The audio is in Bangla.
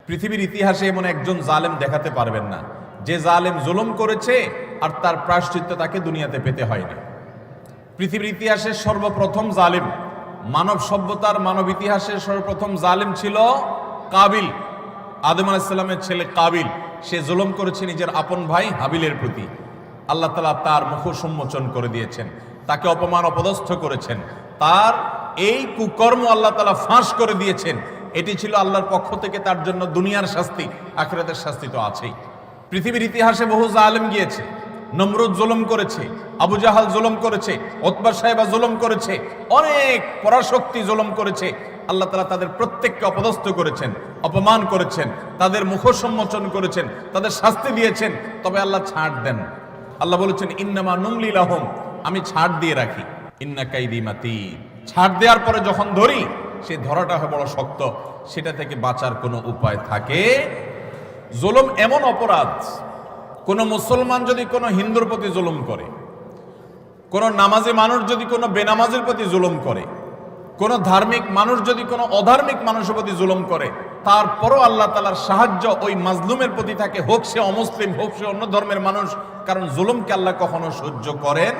পৃথিবীর ইতিহাসে এমন একজন জালেম দেখাতে পারবেন না যে জালেম জুলুম করেছে আর তার প্রায়শ্চিত্ত তাকে দুনিয়াতে পেতে হয়নি। পৃথিবীর ইতিহাসের সর্বপ্রথম জালেম, মানব সভ্যতার মানব ইতিহাসের সর্বপ্রথম জালেম ছিল কাবিল। আদম আলাইহিস সালামের ছেলে কাবিল, সে জুলুম করেছে নিজের আপন ভাই হাবিলের প্রতি। আল্লাহ তাআলা তার মুখ উন্মোচন করে দিয়েছেন, তাকে অপমান অপদস্থ করেছেন, তার এই কুকর্ম আল্লাহ তাআলা ফাঁস করে দিয়েছেন। এটি ছিল আল্লাহর পক্ষ থেকে তার জন্য দুনিয়ার শাস্তি, আখিরাতের শাস্তি তো আছেই। পৃথিবীর ইতিহাসে বহু জালেম গিয়েছে, নমরুদ জুলুম করেছে, আবু জাহাল জুলুম করেছে, উতবা সাহেবা জুলুম করেছে, অনেক পরাশক্তি জুলুম করেছে। আল্লাহ তাআলা তাদের প্রত্যেককে অপদস্থ করেছেন, অপমান করেছেন, তাদের মুখ সম্মোচন করেছেন, তাদের শাস্তি দিয়েছেন। তবে আল্লাহ ছাড় দেন। আল্লাহ বলেছেন ইন্নামা নুমলি লাহুম, আমি ছাড় দিয়ে রাখি। ইন্না কাইদি মাতিন, ছাড় দেওয়ার পরে যখন ধরি সে ধরাটা হয় বড় শক্ত, সেটা থেকে বাঁচার কোনো উপায় থাকে। জুলুম এমন অপরাধ, কোন মুসলমান যদি কোনো হিন্দুর প্রতি জুলুম করে, কোন নামাজি মানুষ যদি কোনো বেনামাজের প্রতি জুলুম করে, কোন ধার্মিক মানুষ যদি কোনো অধার্মিক মানুষের প্রতি জুলুম করে, তারপরও আল্লাহ তাআলার সাহায্য ওই মাজলুমের প্রতি থাকে, হোক সে অমুসলিম, হোক সে অন্য ধর্মের মানুষ। কারণ জুলুমকে আল্লাহ কখনো সহ্য করেন